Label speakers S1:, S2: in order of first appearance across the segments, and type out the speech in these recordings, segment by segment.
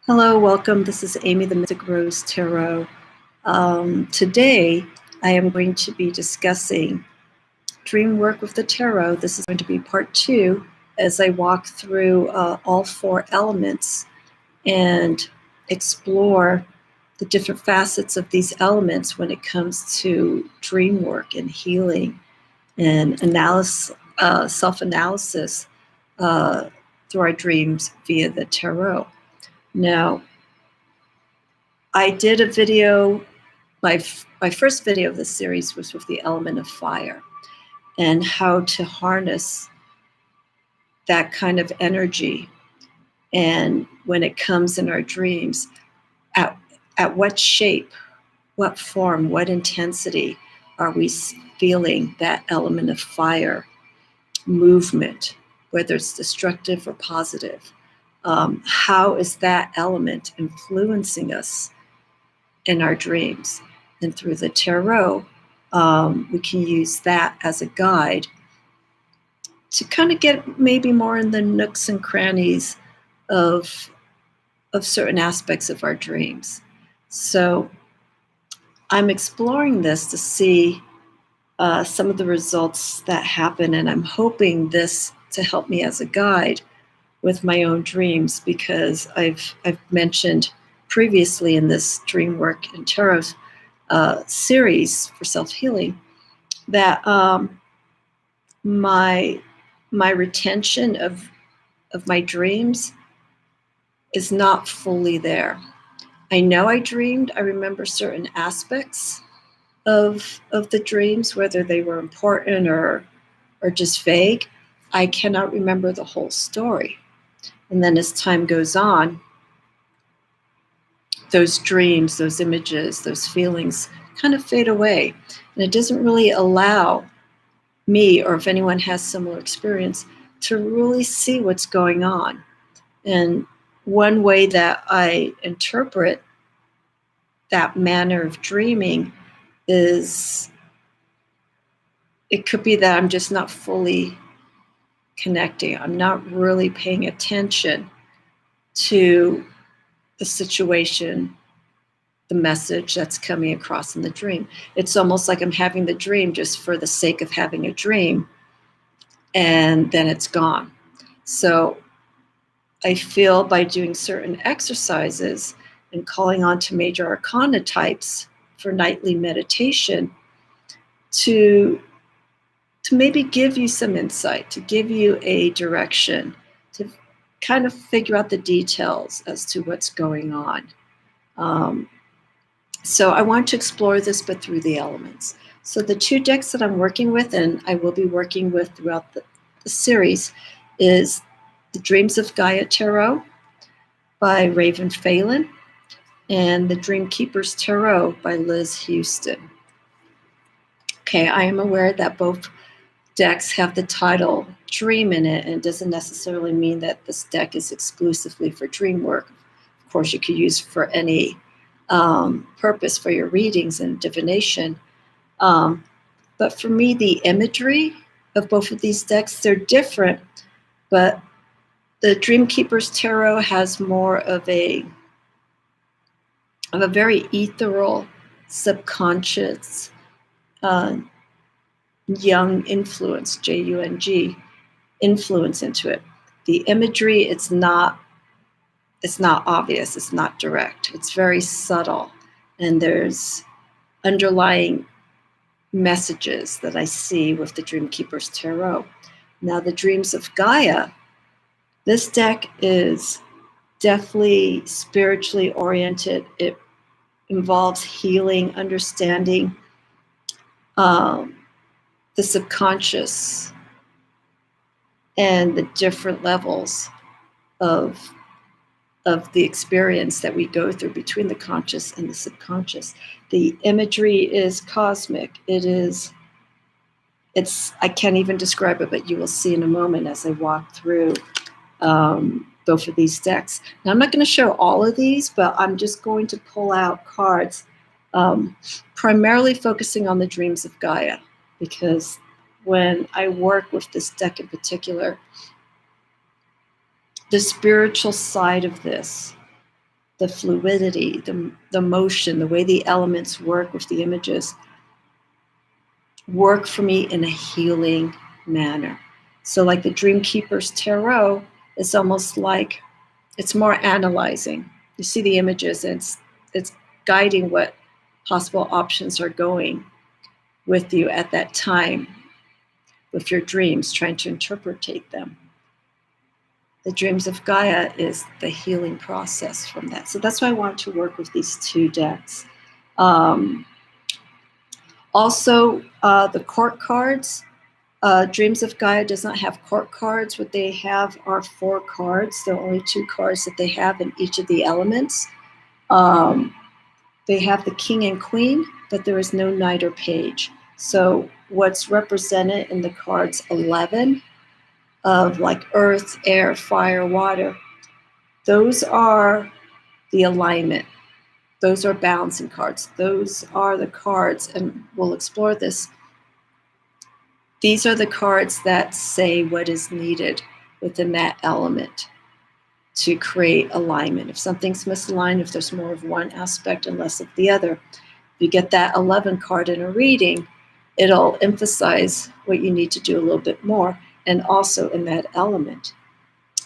S1: Hello, welcome. This is Amy, the Mystic Rose Tarot. Today, I am going to be discussing Dreamwork with the Tarot. This is going to be part 2 as I walk through all 4 elements and explore the different facets of these elements when it comes to dream work and healing and analysis, self-analysis through our dreams via the tarot. Now, I did a video, my first video of this series was with the element of fire and how to harness that kind of energy. And when it comes in our dreams, at what shape, what form, what intensity are we feeling that element of fire movement, whether it's destructive or positive? How is that element influencing us in our dreams? And through the tarot, we can use that as a guide to kind of get maybe more in the nooks and crannies of certain aspects of our dreams. So I'm exploring this to see some of the results that happen, and I'm hoping this to help me as a guide with my own dreams, because I've mentioned previously in this Dreamwork and Tarot series for self-healing that my retention of my dreams is not fully there. I know I dreamed. I remember certain aspects of the dreams, whether they were important or just vague. I cannot remember the whole story. And then as time goes on, those dreams, those images, those feelings kind of fade away. And it doesn't really allow me, or if anyone has similar experience, to really see what's going on. And one way that I interpret that manner of dreaming is it could be that I'm just not fully connecting. I'm not really paying attention to the situation, the message that's coming across in the dream. It's almost like I'm having the dream just for the sake of having a dream, and then it's gone. So I feel by doing certain exercises and calling on to major arcana types for nightly meditation to maybe give you some insight, to give you a direction, to kind of figure out the details as to what's going on. So I want to explore this, but through the elements. So the 2 decks that I'm working with, and I will be working with throughout the series, is the Dreams of Gaia Tarot by Ravynne Phelan and the Dreamkeepers Tarot by Liz Huston. Okay, I am aware that both decks have the title Dream in it, and it doesn't necessarily mean that this deck is exclusively for dream work. Of course, you could use for any purpose for your readings and divination. But for me, the imagery of both of these decks, they're different, but the Dreamkeepers Tarot has more of a very ethereal, subconscious, young influence, Jung influence into it. The imagery, it's not obvious, it's not direct, it's very subtle, and there's underlying messages that I see with the Dreamkeepers Tarot. Now, the Dreams of Gaia, this deck is definitely spiritually oriented. It involves healing, understanding the subconscious and the different levels of the experience that we go through between the conscious and the subconscious. The imagery is cosmic. It's I can't even describe it, but you will see in a moment as I walk through both of these decks. Now, I'm not going to show all of these, but I'm just going to pull out cards, primarily focusing on the Dreams of Gaia, because when I work with this deck in particular, the spiritual side of this, the fluidity, the motion, the way the elements work with the images, work for me in a healing manner. So like the Dreamkeepers tarot is almost like, it's more analyzing. You see the images and it's guiding what possible options are going with you at that time with your dreams, trying to interpretate them. The dreams of Gaia is the healing process from that. So that's why I want to work with these two decks. Also, the court cards. Dreams of Gaia does not have court cards. What they have are 4 cards. There are only 2 cards that they have in each of the elements. They have the king and queen, but there is no knight or page. So what's represented in the cards 11 of like earth, air, fire, water, those are the alignment. Those are balancing cards. Those are the cards, and we'll explore this. These are the cards that say what is needed within that element to create alignment. If something's misaligned, if there's more of one aspect and less of the other, if you get that 11 card in a reading, it'll emphasize what you need to do a little bit more, and also in that element.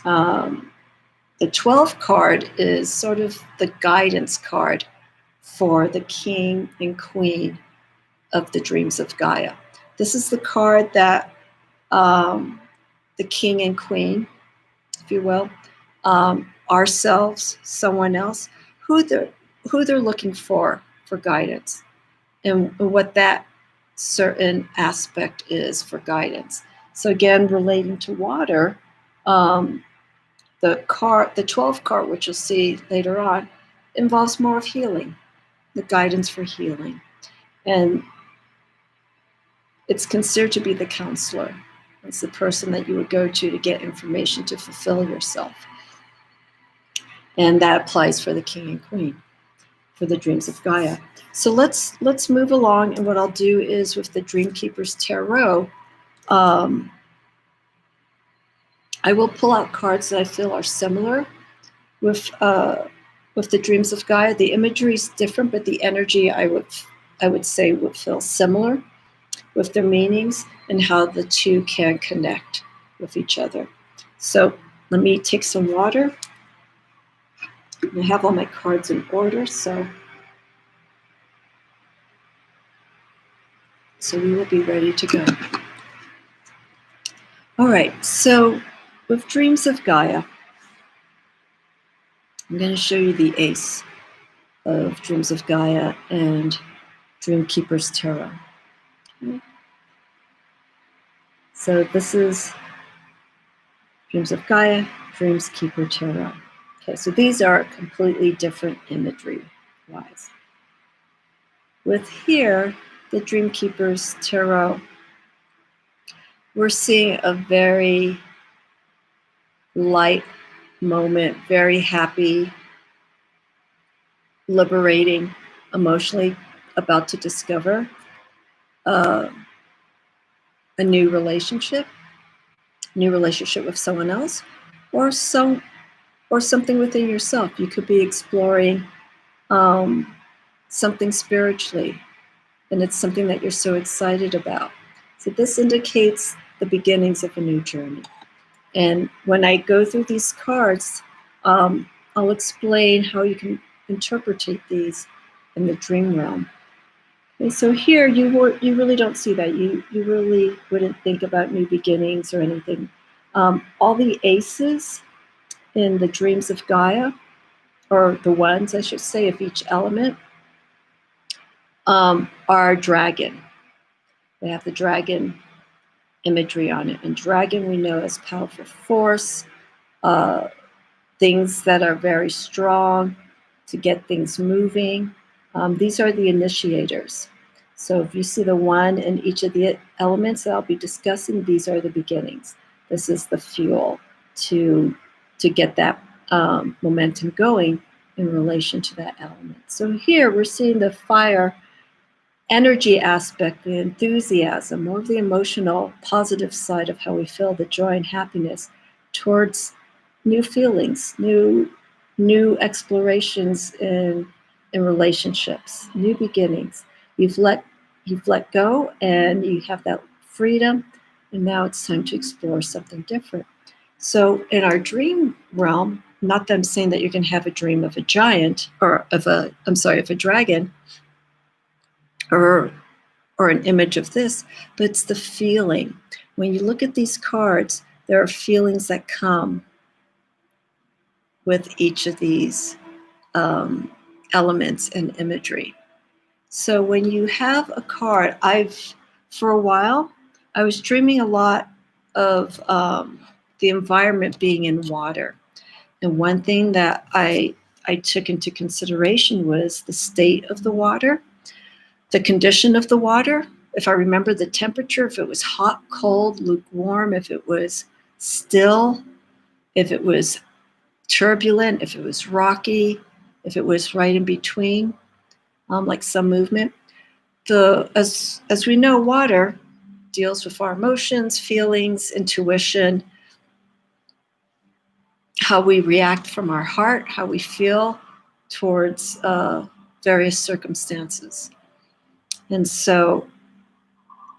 S1: The 12 card is sort of the guidance card for the king and queen of the dreams of Gaia. This is the card that the king and queen, if you will, ourselves, someone else, who they're looking for guidance, and what that certain aspect is for guidance. So again, relating to water, the 12 card, which you'll see later on, involves more of healing, the guidance for healing. And it's considered to be the counselor. It's the person that you would go to get information to fulfill yourself. And that applies for the king and queen, for the dreams of Gaia. So let's move along, and what I'll do is with the Dreamkeepers tarot, I will pull out cards that I feel are similar with the dreams of Gaia. The imagery is different, but the energy I would say would feel similar with their meanings and how the two can connect with each other. So let me take some water. I have all my cards in order, so we will be ready to go. All right, so with dreams of Gaia, I'm going to show you the ace of dreams of Gaia and Dreamkeepers tarot. Okay. So this is dreams of Gaia, Dreamkeeper tarot. Okay, so these are completely different imagery-wise. With here, the Dreamkeepers tarot, we're seeing a very light moment, very happy, liberating, emotionally about to discover a new relationship with someone else, or something within yourself. You could be exploring something spiritually, and it's something that you're so excited about. So this indicates the beginnings of a new journey. And when I go through these cards, I'll explain how you can interpret these in the dream realm. Okay, so here you really don't see that. You really wouldn't think about new beginnings or anything. All the aces in the dreams of Gaia, or the ones I should say of each element, are dragon. They have the dragon imagery on it, and dragon we know as powerful force, things that are very strong to get things moving. These are the initiators. So if you see the one in each of the elements that I'll be discussing, these are the beginnings. This is the fuel to get that momentum going in relation to that element. So here we're seeing the fire energy aspect, the enthusiasm, more of the emotional, positive side of how we feel, the joy and happiness towards new feelings, new explorations in relationships, new beginnings. You've let go, and you have that freedom, and now it's time to explore something different. So in our dream realm, not that I'm saying that you're going to have a dream of a giant or of a dragon or an image of this, but it's the feeling. When you look at these cards, there are feelings that come with each of these elements and imagery. So when you have a card, for a while, I was dreaming a lot of the environment being in water. And one thing that I took into consideration was the state of the water, the condition of the water. If I remember the temperature, if it was hot, cold, lukewarm, if it was still, if it was turbulent, if it was rocky, if it was right in between, like some movement. As we know, water deals with our emotions, feelings, intuition, how we react from our heart, how we feel towards various circumstances. And so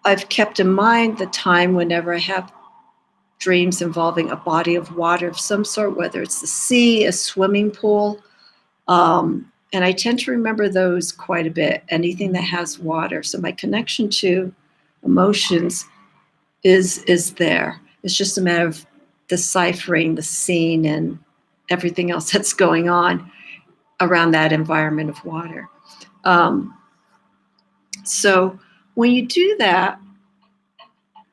S1: I've kept in mind the time whenever I have dreams involving a body of water of some sort, whether it's the sea, a swimming pool. And I tend to remember those quite a bit, anything that has water. So my connection to emotions is there. It's just a matter of deciphering the scene and everything else that's going on around that environment of water. So when you do that,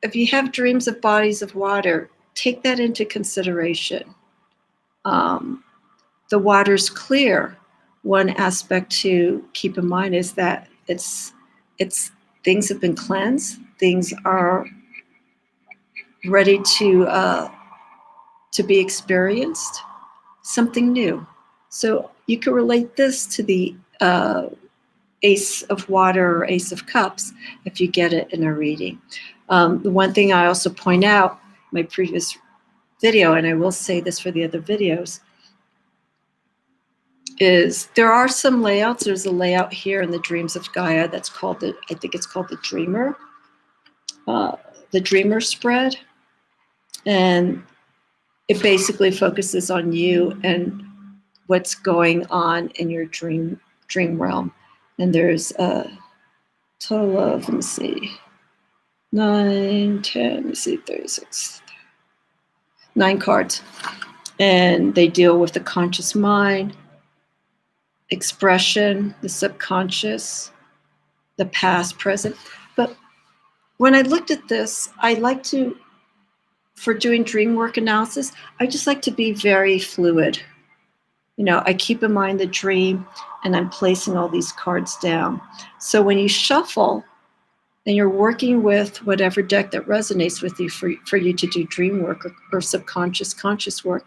S1: if you have dreams of bodies of water, take that into consideration. The water's clear. One aspect to keep in mind is that it's things have been cleansed. Things are ready to be experienced. Something new. So you can relate this to the Ace of Water or Ace of Cups if you get it in a reading. The one thing I also point out in my previous video, and I will say this for the other videos, is there are some layouts. There's a layout here in the Dreams of Gaia that's called I think it's called the Dreamer spread. And it basically focuses on you and what's going on in your dream realm. And there's a total of, let me see, 9, 10, let me see, 36, 9 cards. And they deal with the conscious mind, expression, the subconscious, the past, present. But when I looked at this, for doing dream work analysis, I just like to be very fluid. I keep in mind the dream, and I'm placing all these cards down. So when you shuffle and you're working with whatever deck that resonates with you for you to do dream work or subconscious, conscious work,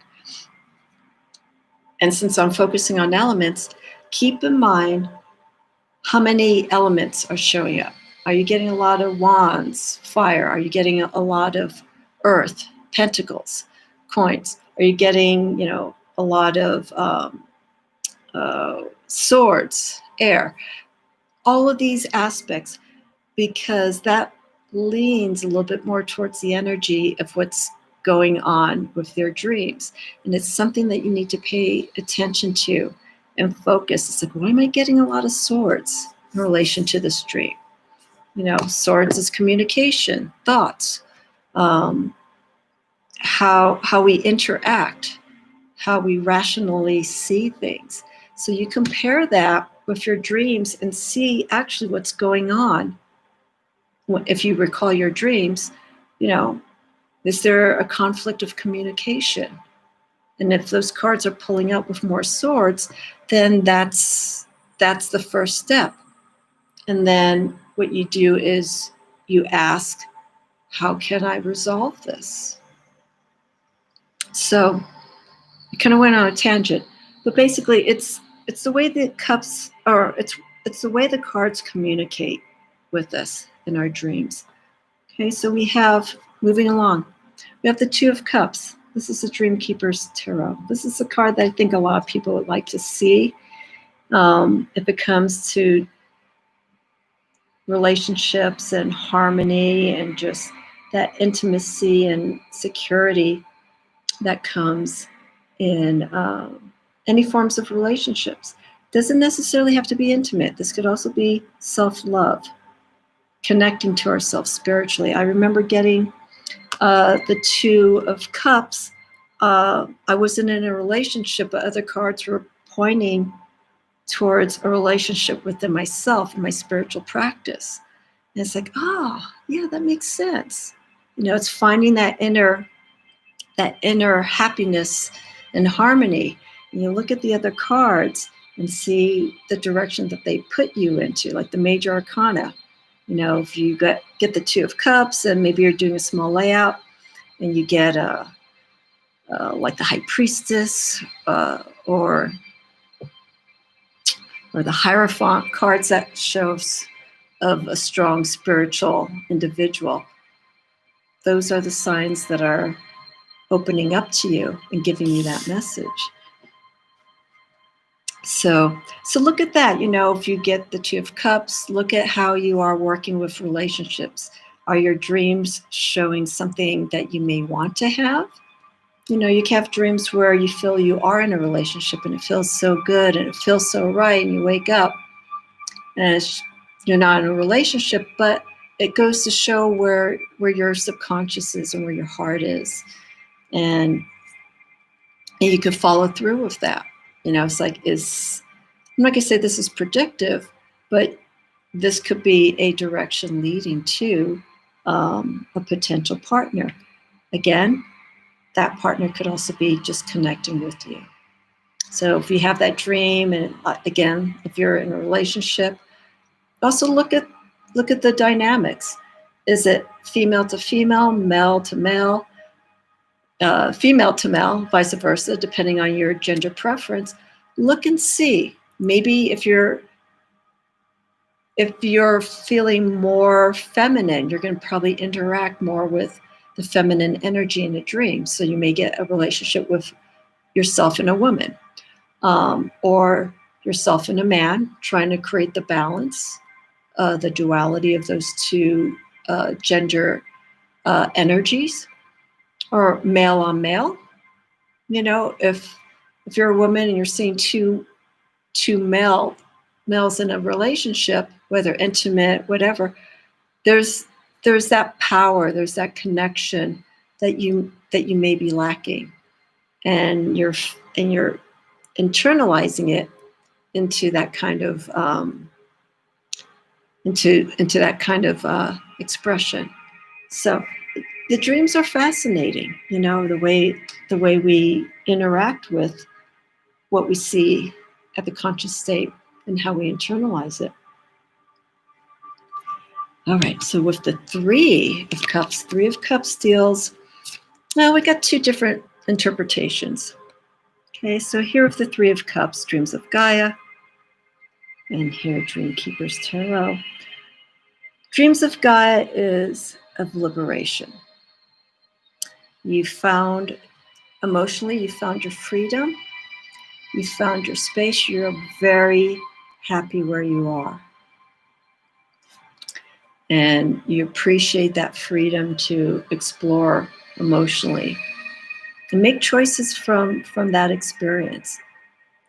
S1: and since I'm focusing on elements, keep in mind how many elements are showing up. Are you getting a lot of wands, fire? Are you getting a lot of earth, pentacles, coins? Are you getting, a lot of swords, air? All of these aspects, because that leans a little bit more towards the energy of what's going on with their dreams. And it's something that you need to pay attention to and focus. It's like, why am I getting a lot of swords in relation to this dream? Swords is communication, thoughts, how we interact, how we rationally see things. So you compare that with your dreams and see actually what's going on. If you recall your dreams, is there a conflict of communication? And if those cards are pulling out with more swords, then that's the first step. And then what you do is you ask, how can I resolve this? So I kind of went on a tangent, but basically it's the way the cups are, it's the way the cards communicate with us in our dreams. Okay, so we have, moving along, we have the Two of Cups. This is the Dreamkeepers Tarot. This is a card that I think a lot of people would like to see if it comes to relationships and harmony and just that intimacy and security that comes in any forms of relationships. Doesn't necessarily have to be intimate. This could also be self-love, connecting to ourselves spiritually. I remember getting the Two of Cups. I wasn't in a relationship, but other cards were pointing towards a relationship within myself and my spiritual practice. And it's like, oh, yeah, that makes sense. It's finding that inner happiness and harmony. And you look at the other cards and see the direction that they put you into, like the major arcana. If you get the Two of Cups and maybe you're doing a small layout and you get like the High Priestess or the Hierophant cards, that shows of a strong spiritual individual. Those are the signs that are opening up to you and giving you that message. So look at that. If you get the Two of Cups, look at how you are working with relationships. Are your dreams showing something that you may want to have? You can have dreams where you feel you are in a relationship and it feels so good and it feels so right, and you wake up and you're not in a relationship, but it goes to show where your subconscious is and where your heart is. And you could follow through with that. It's like, I'm not going to say this is predictive, but this could be a direction leading to a potential partner. Again, that partner could also be just connecting with you. So if you have that dream, and again, if you're in a relationship, also look at the dynamics. Is it female to female, male to male, female to male, vice versa, depending on your gender preference? Look and see. Maybe if you're feeling more feminine, you're going to probably interact more with the feminine energy in a dream. So you may get a relationship with yourself and a woman, or yourself and a man, trying to create the balance, the duality of those two gender energies, or male on male. If you're a woman and you're seeing two males in a relationship, whether intimate, whatever, there's that power, there's that connection that you may be lacking, and you're internalizing it into that kind of into that kind of expression. So the dreams are fascinating, the way we interact with what we see at the conscious state and how we internalize it. All right, so with the Three of Cups deals, well, we got two different interpretations. Okay, so here with the Three of Cups, dreams of Gaia, and here Dreamkeepers Tarot. Dreams of Gaia is of liberation. Emotionally, you found your freedom, you found your space, you're very happy where you are. And you appreciate that freedom to explore emotionally and make choices from that experience.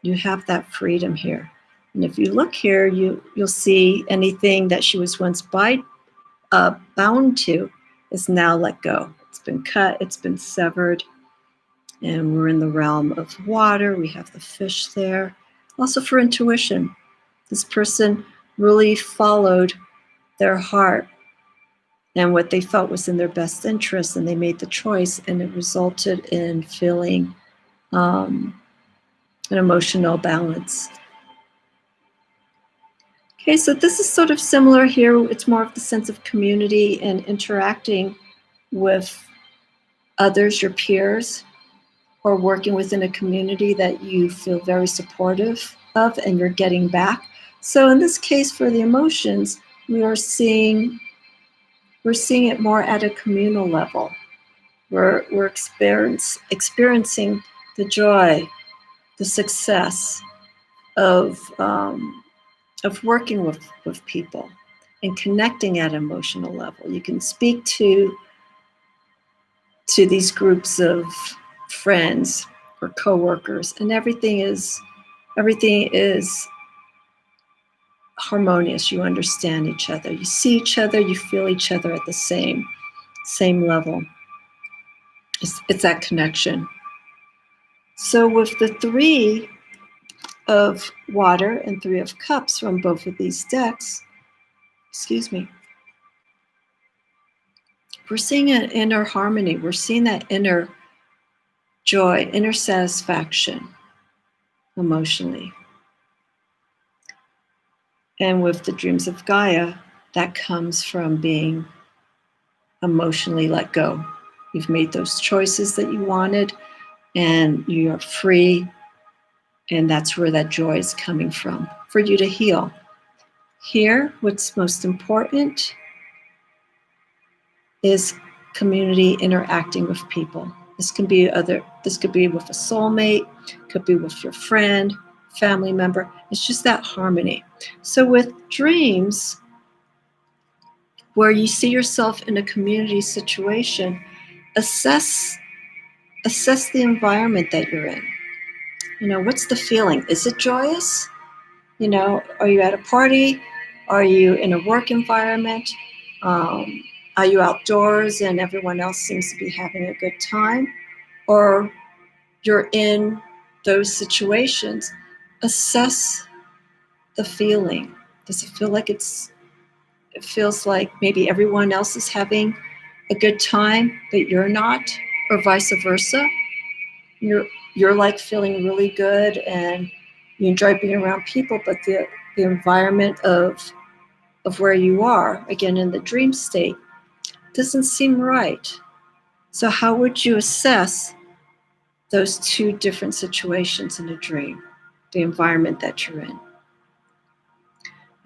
S1: You have that freedom here. And if you look here, you'll see anything that she was once bound to is now let go. It's been cut, it's been severed. And we're in the realm of water. We have the fish there. Also for intuition, this person really followed their heart and what they felt was in their best interest, and they made the choice, and it resulted in feeling an emotional balance. Okay, so this is sort of similar here. It's more of the sense of community and interacting with others, your peers, or working within a community that you feel very supportive of and you're getting back. So in this case, for the emotions, we're seeing it more at a communal level. We're experiencing the joy, the success of working with people and connecting at an emotional level. You can speak to these groups of friends or coworkers, and everything is harmonious. You understand each other. You see each other. You feel each other at the same level. It's that connection. So with the 3 of water and 3 of cups from both of these decks, we're seeing an inner harmony. We're seeing that inner joy, inner satisfaction emotionally. And with the dreams of Gaia, that comes from being emotionally let go. You've made those choices that you wanted, and you're free, and that's where that joy is coming from, for you to heal. Here, what's most important is community interacting with people. This could be with a soulmate, could be with your friend, family member. It's just that harmony. So with dreams, where you see yourself in a community situation, assess the environment that you're in. What's the feeling? Is it joyous? Are you at a party? Are you in a work environment? Are you outdoors and everyone else seems to be having a good time? Or you're in those situations. Assess the feeling. Does it feel like it feels like maybe everyone else is having a good time, but you're not, or vice versa? You're like feeling really good and you enjoy being around people, but the environment of where you are, again in the dream state, doesn't seem right. So how would you assess those 2 different situations in a dream, the environment that you're in?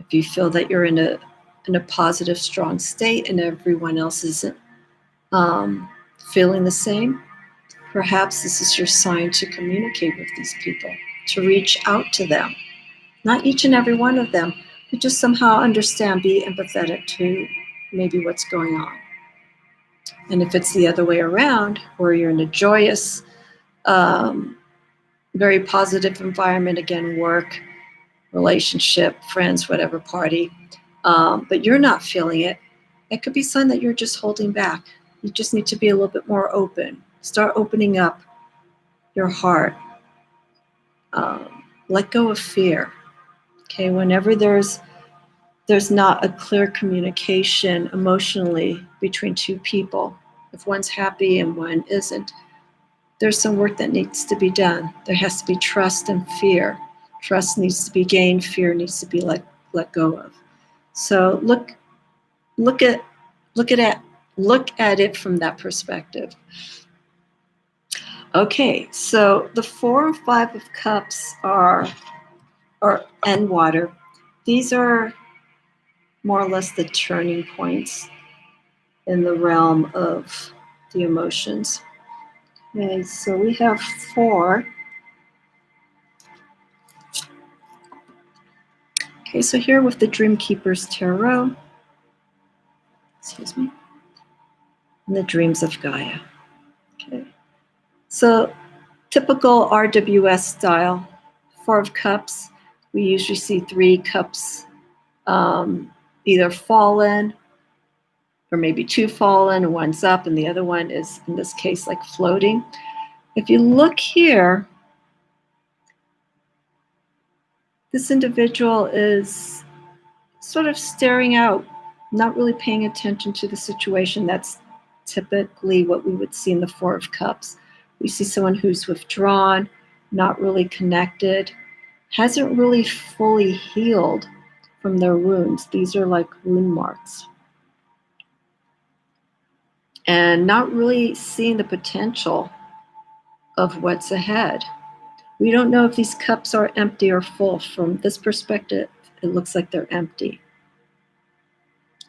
S1: If you feel that you're in a positive, strong state and everyone else isn't feeling the same, perhaps this is your sign to communicate with these people, to reach out to them. Not each and every one of them, but just somehow understand, be empathetic to maybe what's going on. And if it's the other way around, where you're in a joyous, very positive environment, again, work, relationship, friends, whatever, party, but you're not feeling it, it could be a sign that you're just holding back. You just need to be a little bit more open. Start opening up your heart. Let go of fear. Okay, whenever there's not a clear communication emotionally between 2 people, if one's happy and one isn't, there's some work that needs to be done. There has to be trust and fear. Trust needs to be gained, fear needs to be let go of. So look at it from that perspective. Okay, so the 4 and 5 of cups and water. These are more or less the turning points in the realm of the emotions. Okay, so we have 4. Okay, so here with the Dreamkeepers Tarot, and the Dreams of Gaia. Okay, so typical RWS style, 4 of Cups. We usually see 3 cups either fallen, or maybe 2 fallen, one's up, and the other one is, in this case, like floating. If you look here, this individual is sort of staring out, not really paying attention to the situation. That's typically what we would see in the 4 of Cups. We see someone who's withdrawn, not really connected, hasn't really fully healed from their wounds. These are like wound marks. And not really seeing the potential of what's ahead. We don't know if these cups are empty or full. From this perspective, it looks like they're empty.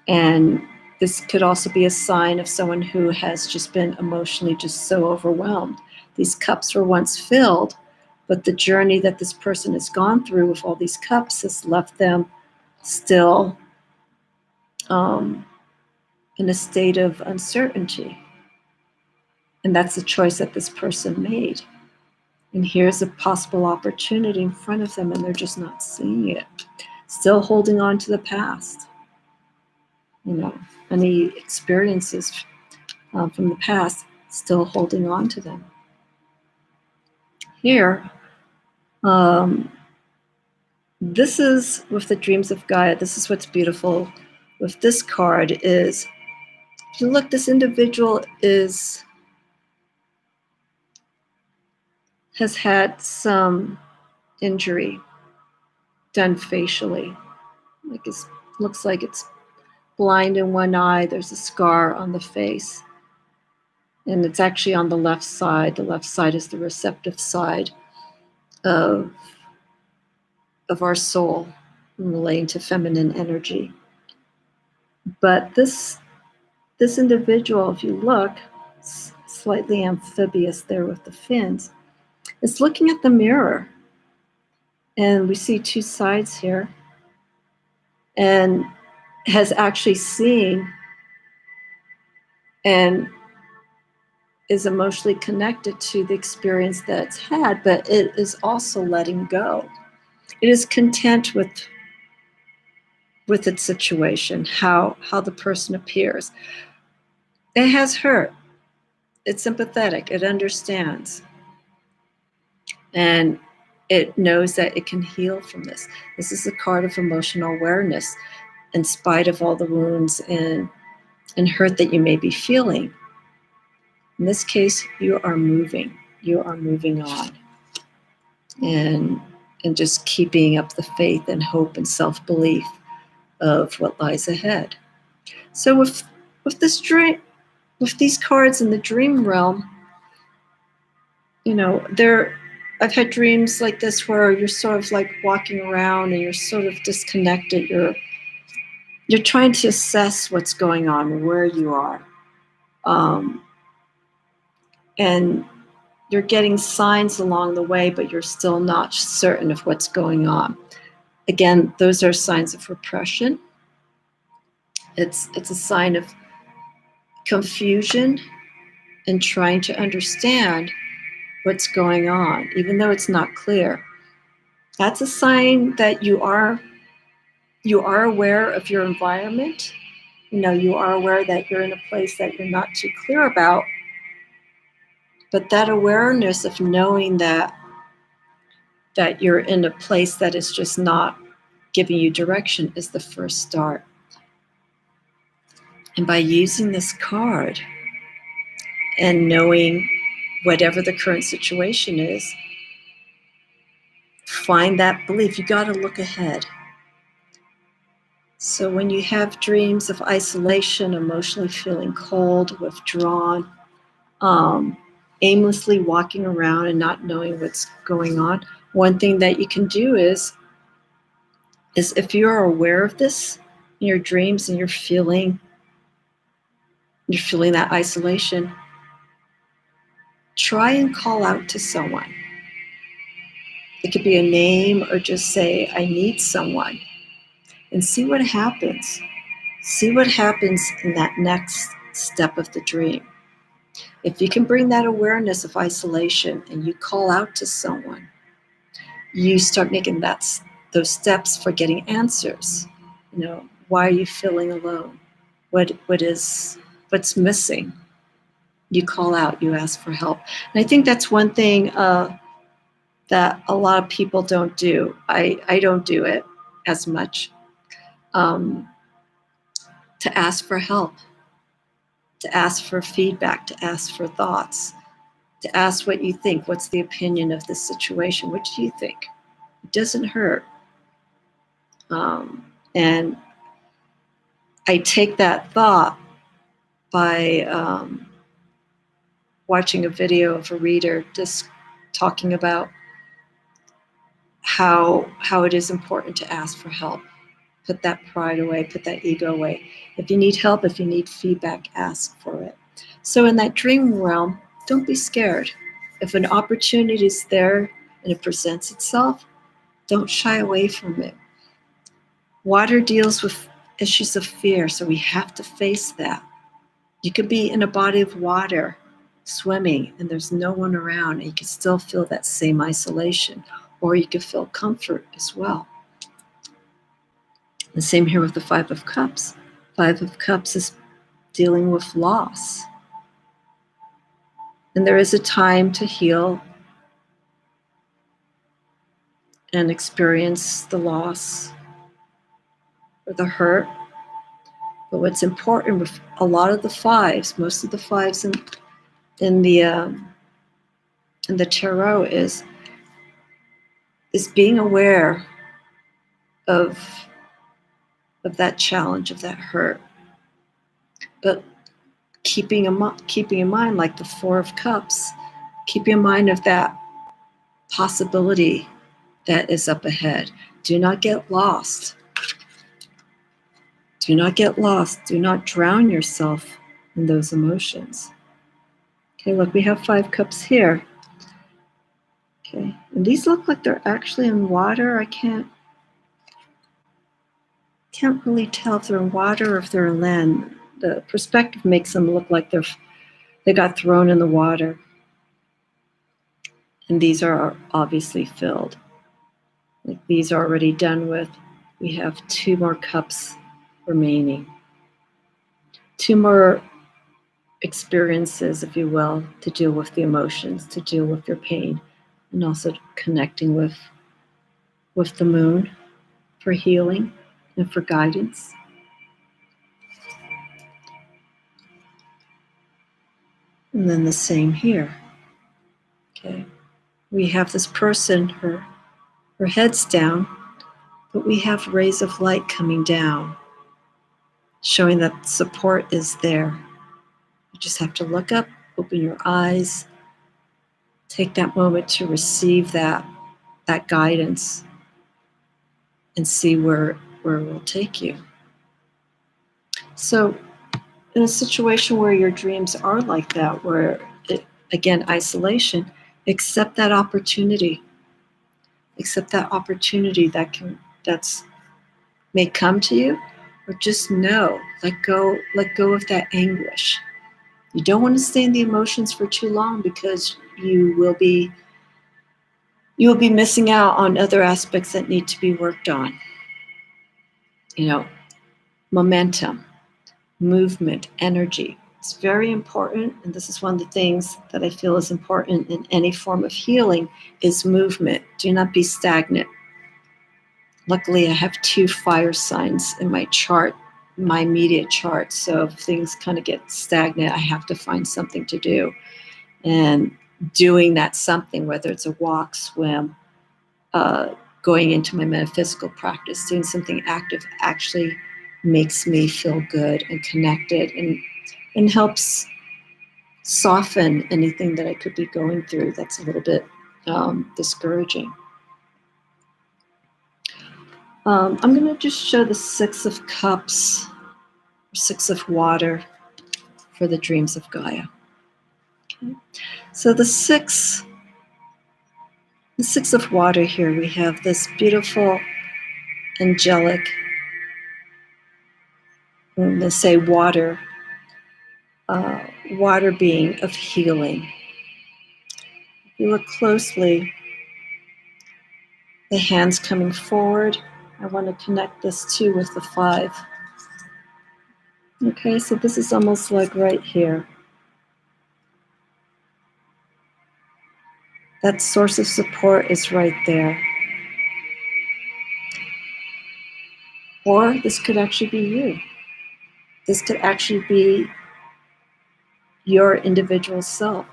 S1: And This could also be a sign of someone who has just been emotionally just so overwhelmed. These cups were once filled, but the journey that this person has gone through with all these cups has left them still in a state of uncertainty. And that's the choice that this person made. And here's a possible opportunity in front of them, and they're just not seeing it. Still holding on to the past. Any experiences from the past, still holding on to them. Here, this is with the dreams of Gaia. This is what's beautiful with this card is, if you look, this individual has had some injury done facially. Looks like it's blind in one eye. There's a scar on the face. And it's actually on the left side. The left side is the receptive side of our soul, relating to feminine energy. But this individual, if you look, slightly amphibious there with the fins, is looking at the mirror. And we see two sides here. And has actually seen and is emotionally connected to the experience that it's had, but it is also letting go. It is content with its situation, how the person appears. It has hurt. It's sympathetic. It understands. And it knows that it can heal from this. This is a card of emotional awareness, in spite of all the wounds and hurt that you may be feeling. In this case, you are moving. You are moving on. And just keeping up the faith and hope and self-belief of what lies ahead. So with this dream, with these cards in the dream realm, I've had dreams like this where you're sort of like walking around and you're sort of disconnected. You're trying to assess what's going on, where you are. And you're getting signs along the way, but you're still not certain of what's going on. Again, those are signs of repression. It's a sign of confusion and trying to understand what's going on, even though it's not clear. That's a sign that you are aware of your environment. You are aware that you're in a place that you're not too clear about. But that awareness of knowing that you're in a place that is just not giving you direction is the first start. And by using this card and knowing whatever the current situation is, find that belief. You got to look ahead. So when you have dreams of isolation, emotionally feeling cold, withdrawn, aimlessly walking around and not knowing what's going on, one thing that you can do is if you're aware of this in your dreams and you're feeling that isolation, try and call out to someone. It could be a name or just say, I need someone, and see what happens. See what happens in that next step of the dream. If you can bring that awareness of isolation and you call out to someone, you start making those steps for getting answers. Why are you feeling alone? What's missing? You call out, you ask for help. And I think that's one thing that a lot of people don't do. I don't do it as much. To ask for help, to ask for feedback, to ask for thoughts, to ask what you think. What's the opinion of this situation? What do you think? It doesn't hurt. And I take that thought by watching a video of a reader just talking about how it is important to ask for help. Put that pride away, put that ego away. If you need help, if you need feedback, ask for it. So in that dream realm, don't be scared. If an opportunity is there and it presents itself, don't shy away from it. Water deals with issues of fear, so we have to face that. You could be in a body of water swimming and there's no one around and you can still feel that same isolation, or you could feel comfort as well. The same here with the Five of Cups. Five of Cups is dealing with loss. And there is a time to heal and experience the loss or the hurt. But what's important with a lot of the fives, most of the fives in the tarot is being aware of that challenge, of that hurt, but keeping in mind, like the Four of Cups, keeping in mind of that possibility that is up ahead. Do not get lost. Do not get lost. Do not drown yourself in those emotions. Okay, look, we have Five Cups here. Okay, and these look like they're actually in water. I can't really tell if they're in water or if they're in land. The perspective makes them look like they got thrown in the water. And these are obviously filled. Like these are already done with. We have two more cups remaining. Two more experiences, if you will, to deal with the emotions, to deal with your pain, and also connecting with the moon for healing and for guidance. And then the same here. Okay. We have this person, her head's down, but we have rays of light coming down, showing that support is there. You just have to look up, open your eyes, take that moment to receive that guidance and see where it will take you. So in a situation where your dreams are like that, where again, isolation, accept that opportunity. Accept that opportunity that's may come to you, or just know, let go of that anguish. You don't want to stay in the emotions for too long, because you will be missing out on other aspects that need to be worked on. Momentum, movement, energy. It's very important, and this is one of the things that I feel is important in any form of healing, is movement. Do not be stagnant. Luckily, I have 2 fire signs in my chart, my immediate chart, so if things kind of get stagnant, I have to find something to do. And doing that something, whether it's a walk, swim, going into my metaphysical practice, doing something active, actually makes me feel good and connected, and helps soften anything that I could be going through that's a little bit discouraging. I'm going to just show the Six of Cups, Six of Water for the dreams of Gaia. Okay. So the six of water here, we have this beautiful angelic, let's say water being of healing. If you look closely, the hands coming forward. I want to connect this too with the 5. Okay, so this is almost like right here. That source of support is right there. Or this could actually be you. This could actually be your individual self.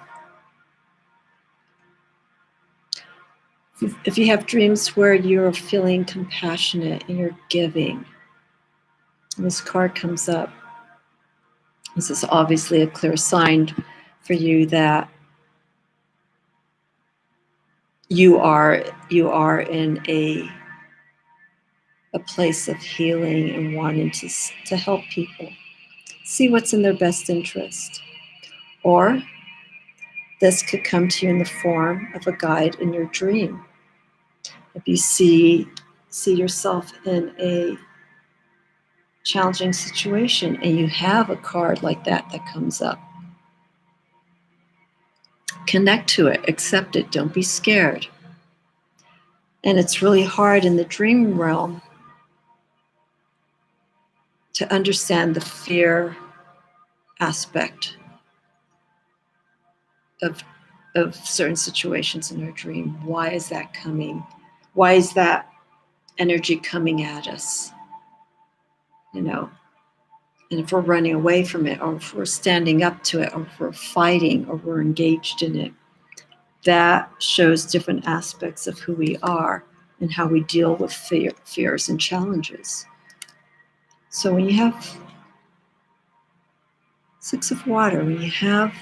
S1: If you have dreams where you're feeling compassionate and you're giving, and this card comes up, this is obviously a clear sign for you that you are in a a place of healing and wanting to help people see what's in their best interest. Or this could come to you in the form of a guide in your dream. If you see yourself in a challenging situation and you have a card like that comes up, connect to it, accept it, don't be scared. And it's really hard in the dream realm to understand the fear aspect of certain situations in our dream. Why is that coming? Why is that energy coming at us? You know, and if we're running away from it, or if we're standing up to it, or if we're fighting, or we're engaged in it, that shows different aspects of who we are and how we deal with fears and challenges. So when you have Six of Water, when you have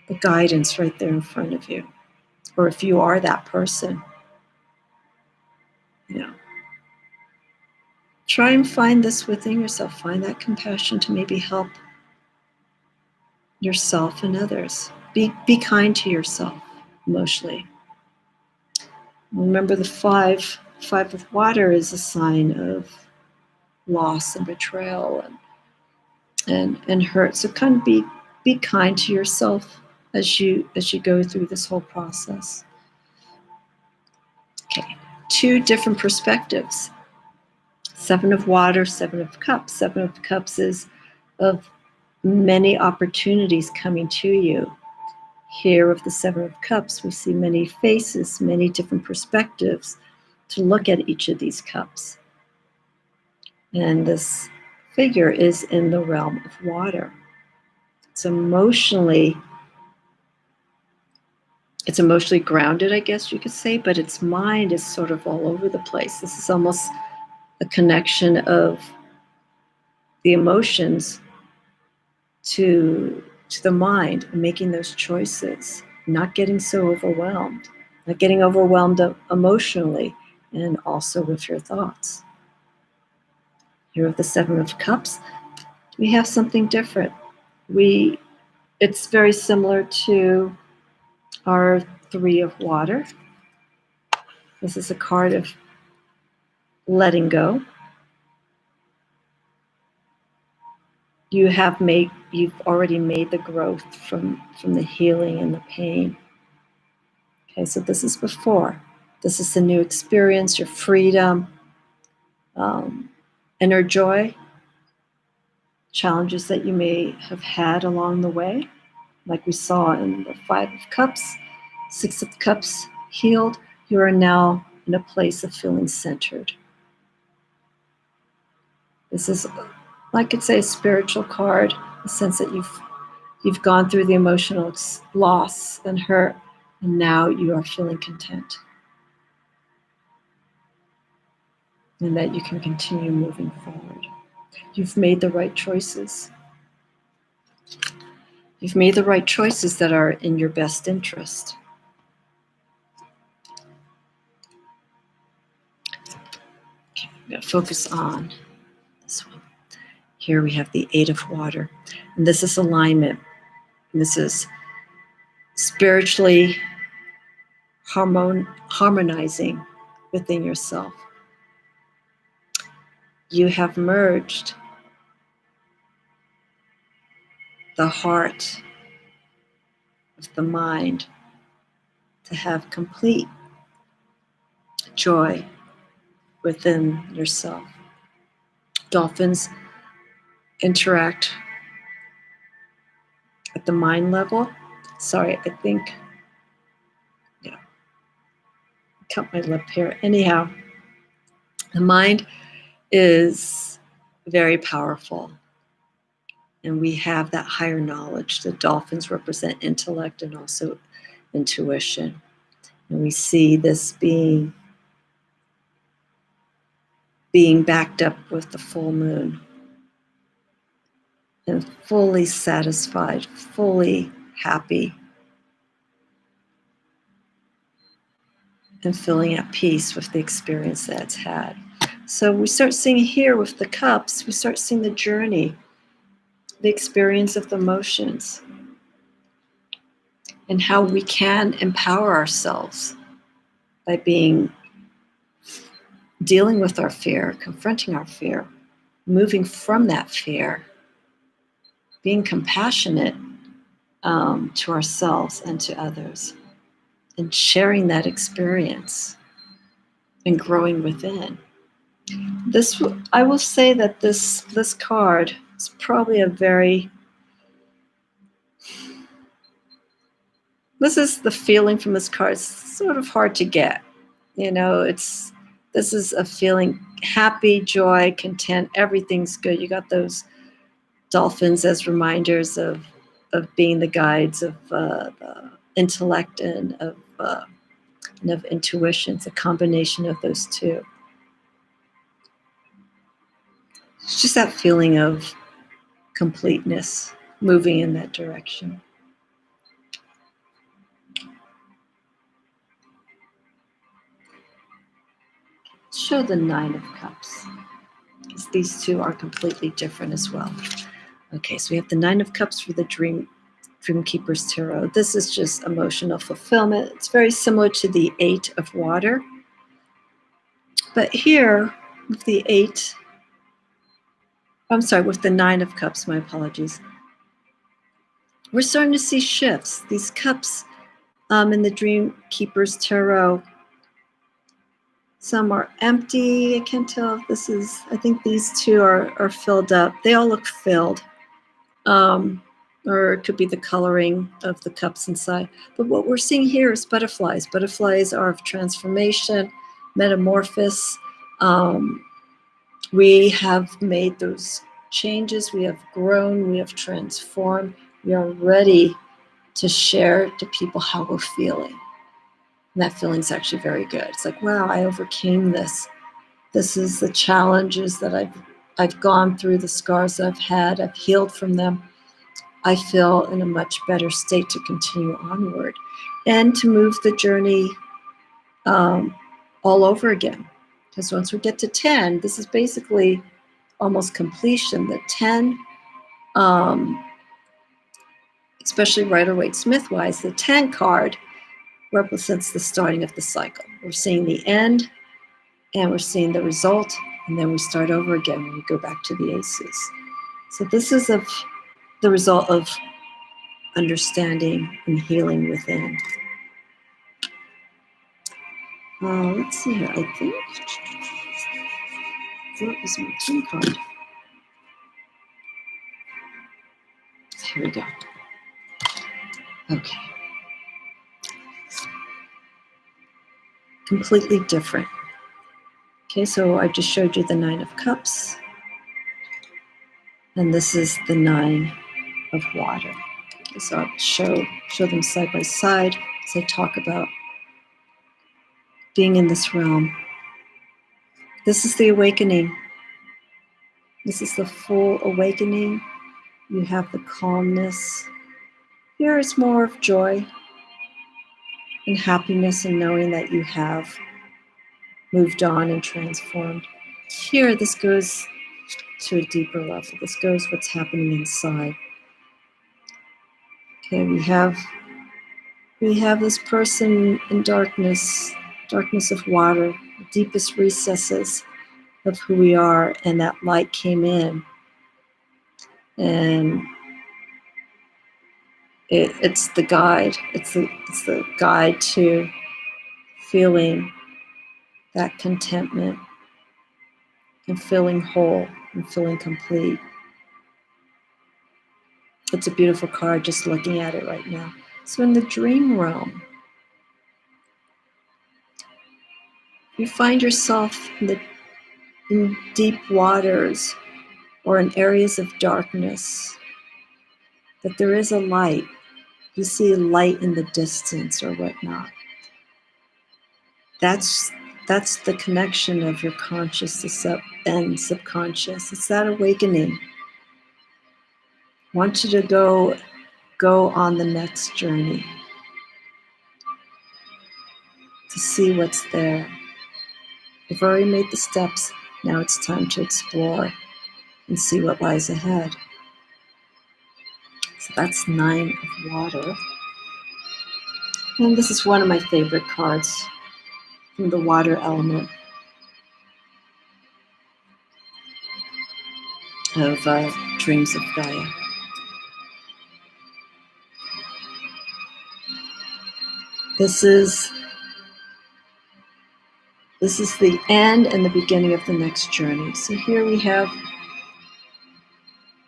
S1: the guidance right there in front of you, or if you are that person, you know, try and find this within yourself. Find that compassion to maybe help yourself and others. Be kind to yourself emotionally. Remember, the five of water is a sign of loss and betrayal and hurt. So kind of be kind to yourself as you go through this whole process. Okay, 2 different perspectives. 7 of Water, 7 of Cups. 7 of Cups is of many opportunities coming to you. Here with the 7 of Cups, we see many faces, many different perspectives to look at each of these cups. And this figure is in the realm of water. It's emotionally grounded, I guess you could say, but its mind is sort of all over the place. This is almost a connection of the emotions to the mind, and making those choices, not getting so overwhelmed, not getting overwhelmed emotionally, and also with your thoughts. Here with the 7 of Cups, we have something different. It's very similar to our 3 of Water. This is a card of letting go. You've already made the growth from the healing and the pain. Okay, so this is before. This is the new experience, your freedom, inner joy, challenges that you may have had along the way, like we saw in the 5 of Cups, 6 of Cups healed. You are now in a place of feeling centered. This is, I could say, a spiritual card, the sense that you've gone through the emotional loss and hurt, and now you are feeling content. And that you can continue moving forward. You've made the right choices. You've made the right choices that are in your best interest. Okay, I'm going to focus on this one. Here we have the 8 of Water. And this is alignment. And this is spiritually harmonizing within yourself. You have merged the heart of the mind to have complete joy within yourself. Dolphins interact at the mind level. Sorry, I think, cut my lip here. Anyhow, the mind is very powerful, and we have that higher knowledge. The dolphins represent intellect and also intuition. And we see this being backed up with the full moon, and fully satisfied, fully happy, and feeling at peace with the experience that it's had. So we start seeing here with the cups, we start seeing the journey, the experience of the emotions, and how we can empower ourselves by dealing with our fear, confronting our fear, moving from that fear, being compassionate to ourselves and to others, and sharing that experience and growing within. I will say that this card is probably this is the feeling from this card. It's sort of hard to get. This is a feeling happy, joy, content, everything's good. You got those dolphins as reminders of being the guides of the intellect and of intuition. It's a combination of those two. It's just that feeling of completeness, moving in that direction. Show the Nine of Cups, because these two are completely different as well. Okay, so we have the Nine of Cups for the Dreamkeepers Tarot. This is just emotional fulfillment. It's very similar to the Eight of Water. But here, with the Nine of Cups, my apologies, we're starting to see shifts. These cups in the Dreamkeepers Tarot, some are empty. I can't tell if this is, I think these two are filled up. They all look filled. Or it could be the coloring of the cups inside. But what we're seeing here is butterflies. Butterflies are of transformation, metamorphosis. We have made those changes. We have grown. We have transformed. We are ready to share to people how we're feeling. And that feeling's actually very good. It's like, wow, I overcame this. This is the challenges that I've gone through, the scars I've had. I've healed from them. I feel in a much better state to continue onward and to move the journey all over again. Because once we get to 10, this is basically almost completion. The 10, especially Rider-Waite-Smith-wise, the 10 card represents the starting of the cycle. We're seeing the end, and we're seeing the result, and then we start over again when we go back to the aces. So this is the result of understanding and healing within. Let's see here. I think what was my twin card? Here we go. Okay. Completely different. Okay, so I just showed you the Nine of Cups, and this is the Nine of Water. Okay, so I'll show them side by side as I talk about being in this realm. This is the awakening. This is the full awakening. You have the calmness. Here is more of joy and happiness and knowing that you have moved on and transformed. Here, this goes to a deeper level. This goes what's happening inside. Okay, we have this person in darkness of water, the deepest recesses of who we are, and that light came in. And it's the guide. It's the guide to feeling that contentment and feeling whole and feeling complete. It's a beautiful card just looking at it right now. So in the dream realm, you find yourself in deep waters or in areas of darkness, that there is a light. You see a light in the distance or whatnot. That's the connection of your conscious and subconscious. It's that awakening. I want you to go on the next journey to see what's there. You've already made the steps. Now it's time to explore and see what lies ahead. So that's 9 of water. And this is one of my favorite cards from the water element of Dreams of Gaia. This is the end and the beginning of the next journey. So here we have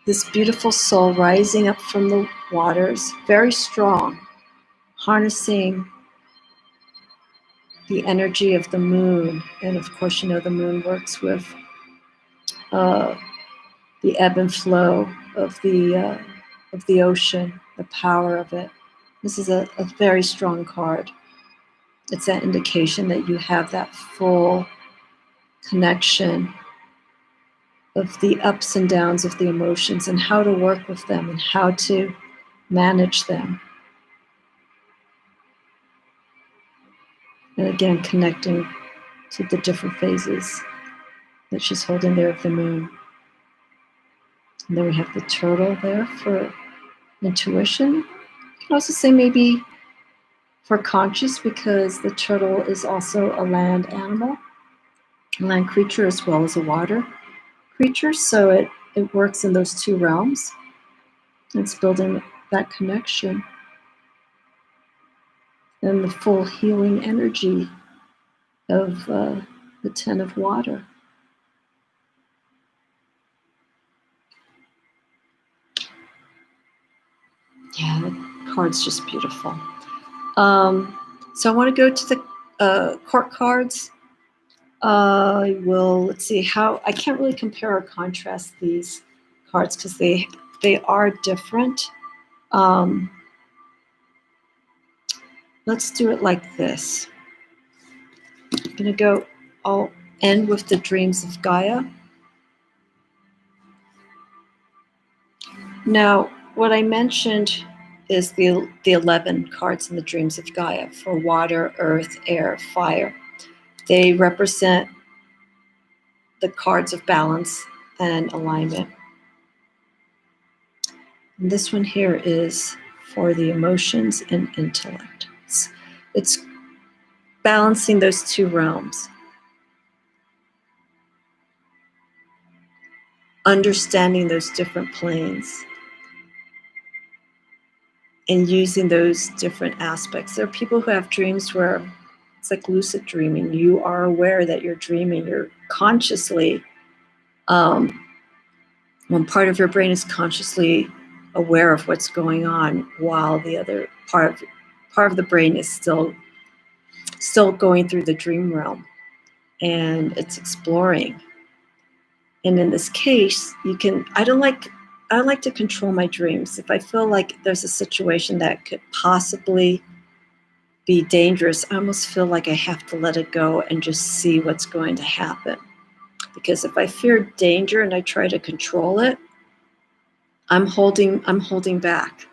S1: this beautiful soul rising up from the waters, very strong, harnessing the energy of the moon. And of course, you know, the moon works with the ebb and flow of the ocean, the power of it. This is a very strong card. It's that indication that you have that full connection of the ups and downs of the emotions and how to work with them and how to manage them. And again, connecting to the different phases that she's holding there of the moon. And then we have the turtle there for intuition. You can also say maybe for conscious, because the turtle is also a land animal, a land creature as well as a water creature. So it works in those two realms. It's building that connection and the full healing energy of the 10 of water. Yeah, the card's just beautiful. So I want to go to the court cards. Let's see how, I can't really compare or contrast these cards because they are different. Let's do it like this. I'm going to go, I'll end with the Dreams of Gaia. Now, what I mentioned is the 11 cards in the Dreams of Gaia for water, earth, air, fire. They represent the cards of balance and alignment. And this one here is for the emotions and intellect. It's balancing those two realms. Understanding those different planes and using those different aspects. There are people who have dreams where it's like lucid dreaming. You are aware that you're dreaming. You're consciously, one part of your brain is consciously aware of what's going on, while the other part of the brain is still going through the dream realm, and it's exploring. And in this case, I don't like to control my dreams. If I feel like there's a situation that could possibly be dangerous, I almost feel like I have to let it go and just see what's going to happen. Because if I fear danger and I try to control it, I'm holding back.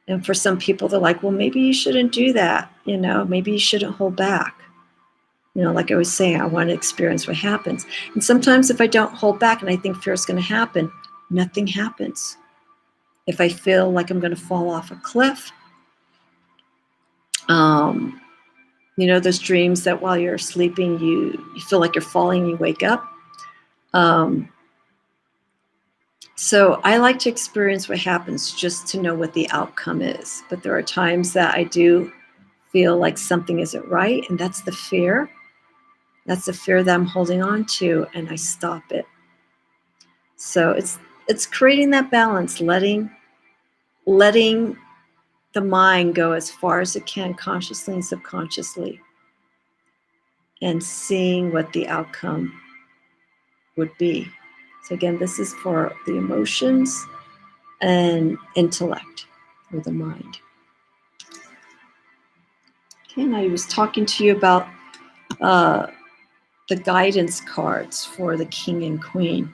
S1: And for some people, they're like, well, maybe you shouldn't do that. Maybe you shouldn't hold back. Like I was saying, I want to experience what happens. And sometimes if I don't hold back and I think fear is going to happen, nothing happens. If I feel like I'm going to fall off a cliff, those dreams that while you're sleeping, you feel like you're falling, you wake up. So I like to experience what happens just to know what the outcome is. But there are times that I do feel like something isn't right, and that's the fear. That's the fear that I'm holding on to, and I stop it. So it's creating that balance, letting the mind go as far as it can, consciously and subconsciously, and seeing what the outcome would be. So again, this is for the emotions and intellect, or the mind. Okay, now I was talking to you about the guidance cards for the king and queen.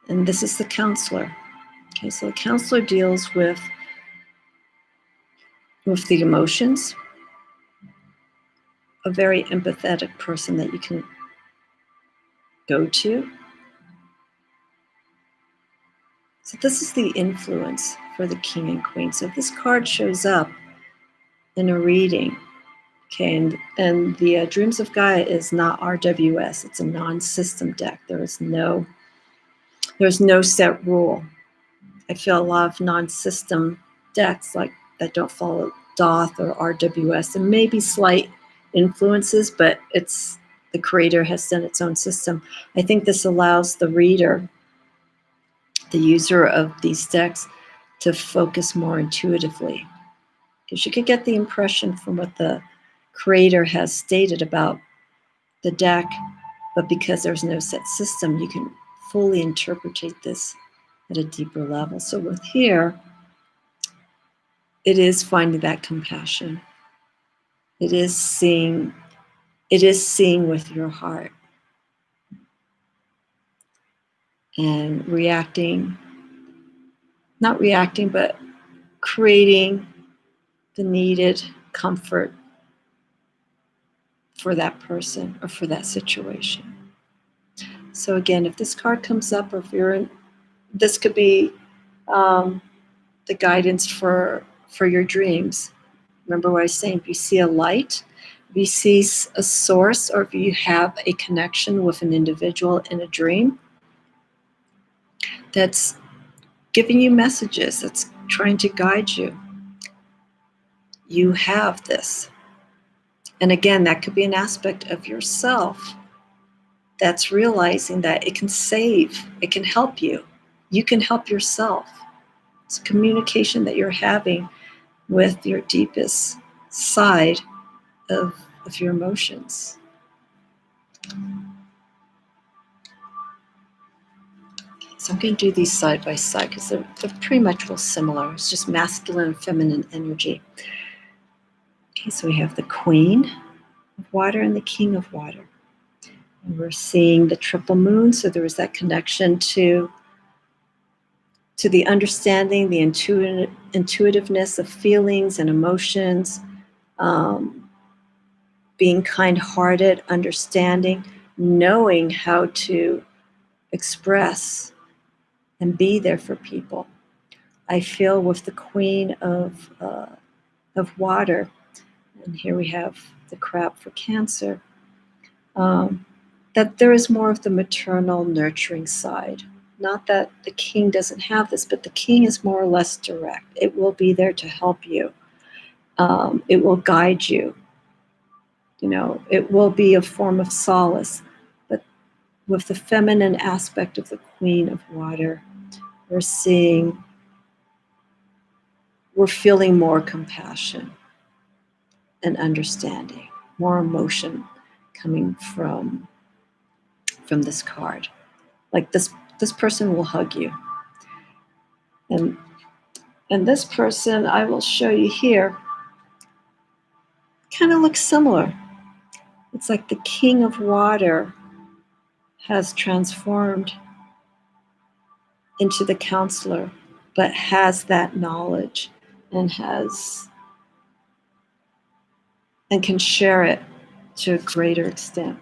S1: And this is the counselor. Okay, so the counselor deals with the emotions. a very empathetic person that you can go to. So this is the influence for the king and queen. So if this card shows up in a reading, okay, and the Dreams of Gaia is not RWS. It's a non-system deck. There's no set rule. I feel a lot of non-system decks like that don't follow Doth or RWS, and maybe slight influences, but it's the creator has done its own system. I think this allows the reader, the user of these decks, to focus more intuitively. Because you could get the impression from what the creator has stated about the deck, but because there's no set system, you can fully interpret this at a deeper level. So with here, it is finding that compassion. It is seeing with your heart and not reacting, but creating the needed comfort for that person or for that situation. So again, if this card comes up, or if you're in, this could be the guidance for your dreams. Remember what I was saying, if you see a light, if you see a source, or if you have a connection with an individual in a dream that's giving you messages, that's trying to guide you, you have this. And again, that could be an aspect of yourself that's realizing that it can help you. You can help yourself. It's a communication that you're having with your deepest side of your emotions. So I'm going to do these side by side because they're pretty much real similar. It's just masculine and feminine energy. Okay, so we have the Queen of Water and the King of Water. And we're seeing the triple moon, so there was that connection to the understanding, the intuitiveness of feelings and emotions, being kind-hearted, understanding, knowing how to express and be there for people. I feel with the Queen of Water, and here we have the Crab for Cancer, that there is more of the maternal, nurturing side. Not that the king doesn't have this, but the king is more or less direct. It will be there to help you. It will guide you. You know, it will be a form of solace. But with the feminine aspect of the Queen of Water, we're feeling more compassion and understanding, more emotion coming from this card. Like this person will hug you. And this person, I will show you here, kind of looks similar. It's like the King of Water has transformed into the counselor, but has that knowledge and can share it to a greater extent.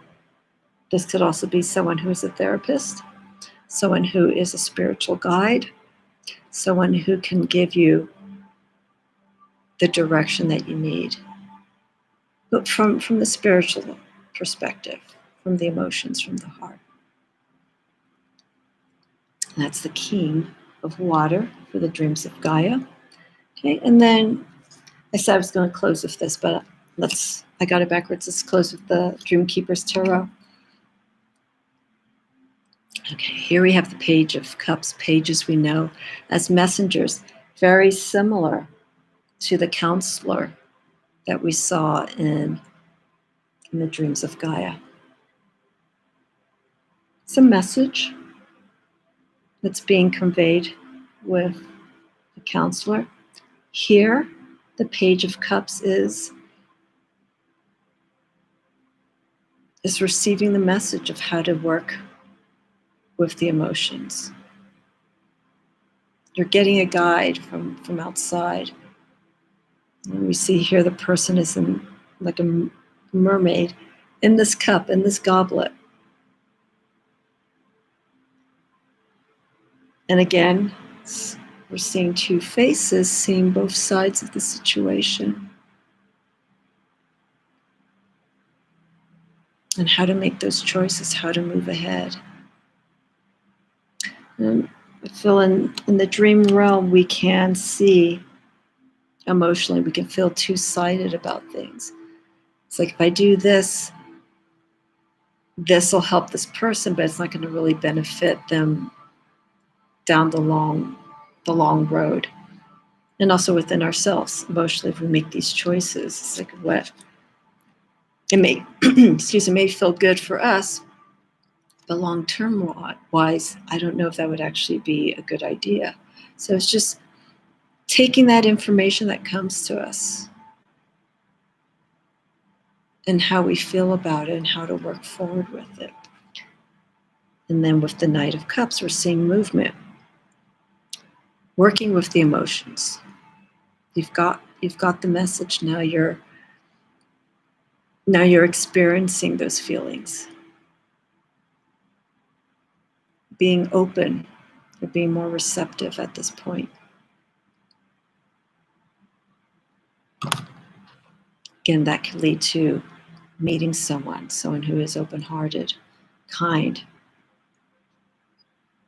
S1: This could also be someone who is a therapist, someone who is a spiritual guide, someone who can give you the direction that you need, but from the spiritual perspective, from the emotions, from the heart. And that's the King of Water for the Dreams of Gaia. Okay, and then I said I was going to close with this, but I got it backwards. Let's close with the Dreamkeepers Tarot. Okay, here we have the Page of Cups, pages we know as messengers, very similar to the counselor that we saw in the Dreams of Gaia. It's a message that's being conveyed with the counselor. Here, the Page of Cups is receiving the message of how to work with the emotions. You're getting a guide from outside. And we see here the person is in like a mermaid in this cup, in this goblet. And again, we're seeing two faces, seeing both sides of the situation, and how to make those choices, how to move ahead. And I feel in the dream realm, we can see emotionally, we can feel two-sided about things. It's like, if I do this, this will help this person, but it's not going to really benefit them down the long road. And also within ourselves, emotionally, if we make these choices, it's like, what it may it may feel good for us, but long-term wise, I don't know if that would actually be a good idea. So it's just taking that information that comes to us and how we feel about it and how to work forward with it. And then with the Knight of Cups, we're seeing movement, working with the emotions. You've got the message. Now you're experiencing those feelings. Being open or being more receptive at this point. Again, that could lead to meeting someone who is open-hearted, kind.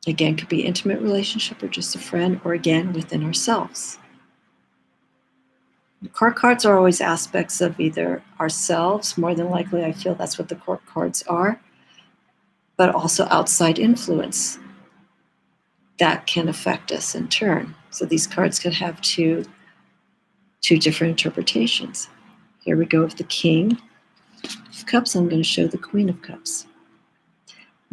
S1: Again, could be intimate relationship or just a friend, or again, within ourselves. The court cards are always aspects of either ourselves, more than likely I feel that's what the court cards are, but also outside influence that can affect us in turn. So these cards could have two different interpretations. Here we go with the King of Cups. I'm going to show the Queen of Cups,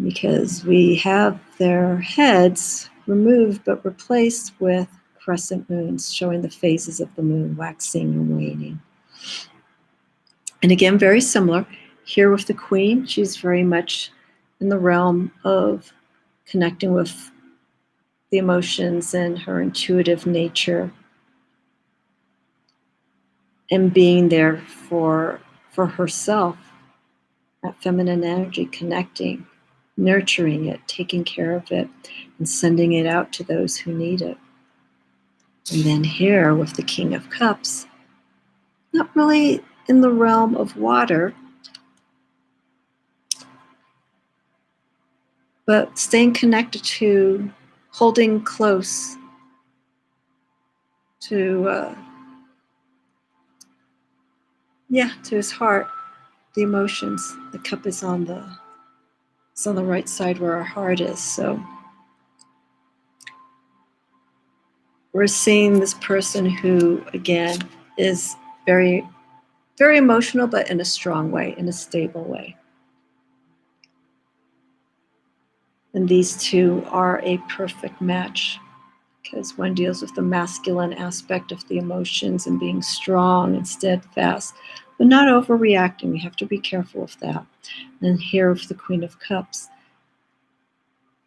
S1: because we have their heads removed but replaced with crescent moons, showing the phases of the moon, waxing and waning. And again, very similar. Here with the Queen, she's very much in the realm of connecting with the emotions and her intuitive nature, and being there for herself, that feminine energy, connecting, nurturing it, taking care of it, and sending it out to those who need it. And then here with the King of Cups, not really in the realm of water, but staying connected to, holding close to his heart, the emotions. The cup is on the right side where our heart is. So we're seeing this person who, again, is very, very emotional, but in a strong way, in a stable way. And these two are a perfect match, because one deals with the masculine aspect of the emotions and being strong and steadfast, but not overreacting. We have to be careful of that. And here with the Queen of Cups,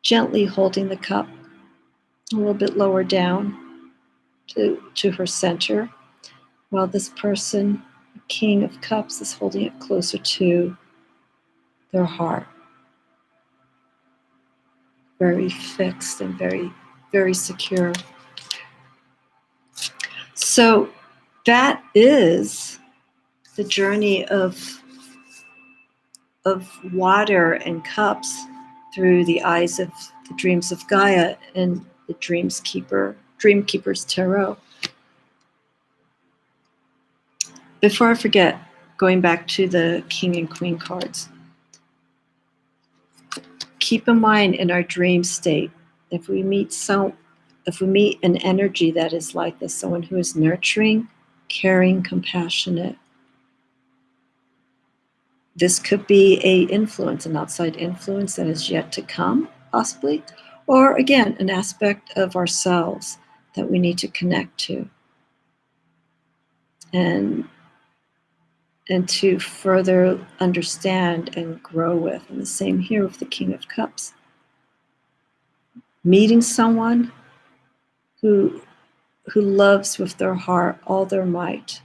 S1: gently holding the cup a little bit lower down to her center, while this person, the King of Cups, is holding it closer to their heart. Very fixed and very, very secure. So that is the journey of water and cups through the eyes of the dreams of Gaia and the Dreamkeepers Tarot. Before I forget, going back to the King and Queen cards, keep in mind in our dream state, if we meet an energy that is like this, someone who is nurturing, caring, compassionate, this could be an outside influence that is yet to come, possibly, or again, an aspect of ourselves that we need to connect to and to further understand and grow with. And the same here with the King of Cups. Meeting someone who loves with their heart, all their might,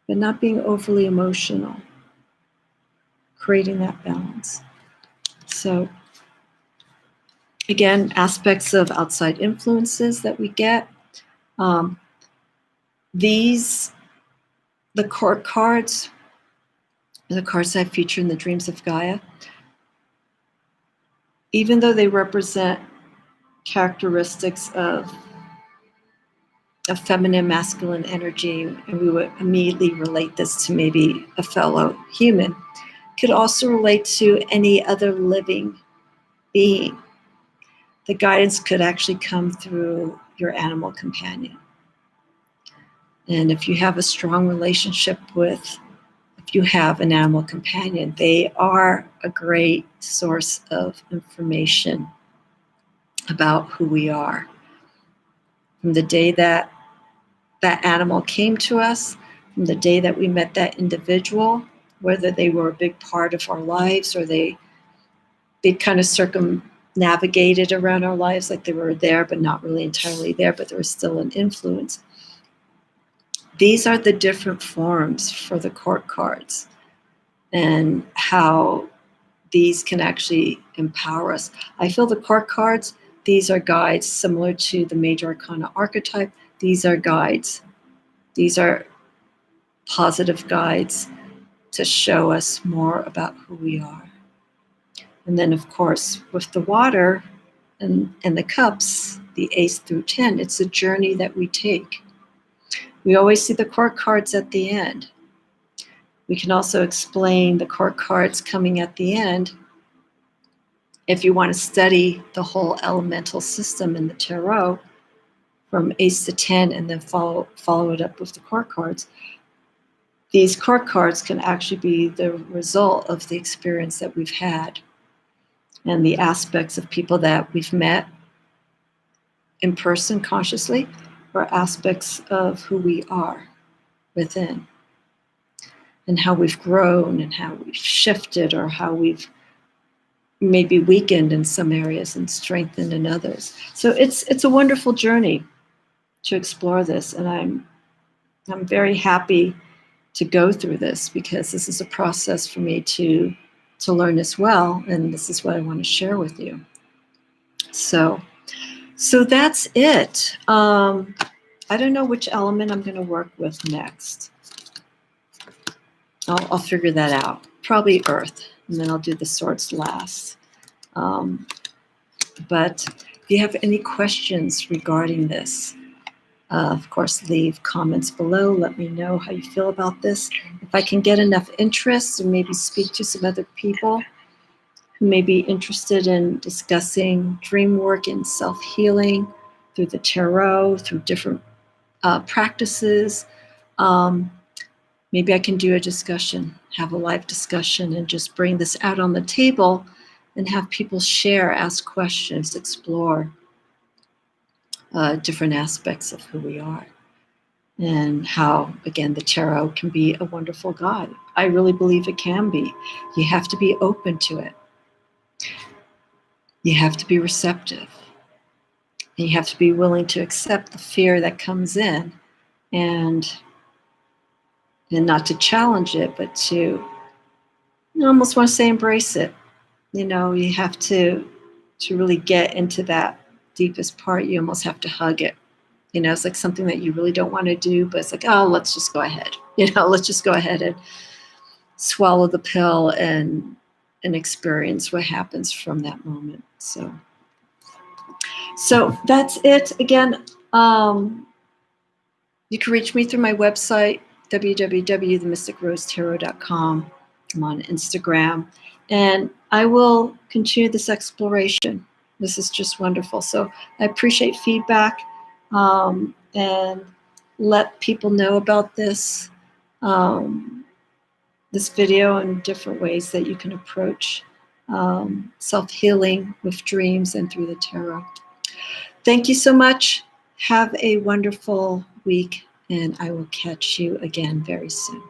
S1: but not being overly emotional, creating that balance. So again, aspects of outside influences that we get. The court cards, the cards I feature in the Dreams of Gaia, even though they represent characteristics of feminine, masculine energy, and we would immediately relate this to maybe a fellow human, could also relate to any other living being. The guidance could actually come through your animal companion. And if you have a strong relationship with, if you have an animal companion, they are a great source of information about who we are. From the day that that animal came to us, from the day that we met that individual, whether they were a big part of our lives or they kind of circumnavigated around our lives, like they were there but not really entirely there, but there was still an influence. These are the different forms for the court cards and how these can actually empower us. I feel the court cards, these are guides similar to the major arcana archetype. These are guides. These are positive guides to show us more about who we are. And then, of course, with the water and the cups, the ace through 10, it's a journey that we take. We always see the court cards at the end. We can also explain the court cards coming at the end if you want to study the whole elemental system in the tarot from ace to 10 and then follow it up with the court cards. These court cards can actually be the result of the experience that we've had and the aspects of people that we've met in person consciously, or aspects of who we are within, and how we've grown and how we've shifted, or how we've maybe weakened in some areas and strengthened in others. So it's a wonderful journey to explore this, and I'm very happy to go through this because this is a process for me to learn as well, and this is what I want to share with you. So that's it. I don't know which element I'm going to work with next. I'll figure that out. Probably Earth, and then I'll do the swords last. But if you have any questions regarding this, of course, leave comments below. Let me know how you feel about this. If I can get enough interest and maybe speak to some other people who may be interested in discussing dream work and self-healing through the tarot, through different practices, maybe I can do a discussion, have a live discussion, and just bring this out on the table and have people share, ask questions, explore different aspects of who we are and how, again, the tarot can be a wonderful guide. I really believe it can be. You have to be open to it. You have to be receptive. And you have to be willing to accept the fear that comes in and not to challenge it, but to, I almost want to say, embrace it. You know, you have to really get into that deepest part. You almost have to hug it. You know, it's like something that you really don't want to do, but it's like, oh, let's just go ahead. You know, let's just go ahead and swallow the pill and experience what happens from that moment. So that's it. Again, you can reach me through my website, www.themysticrosetarot.com. I'm on Instagram, and I will continue this exploration. This is just wonderful. So I appreciate feedback, and let people know about this this video and different ways that you can approach self-healing with dreams and through the tarot. Thank you so much. Have a wonderful week, and I will catch you again very soon.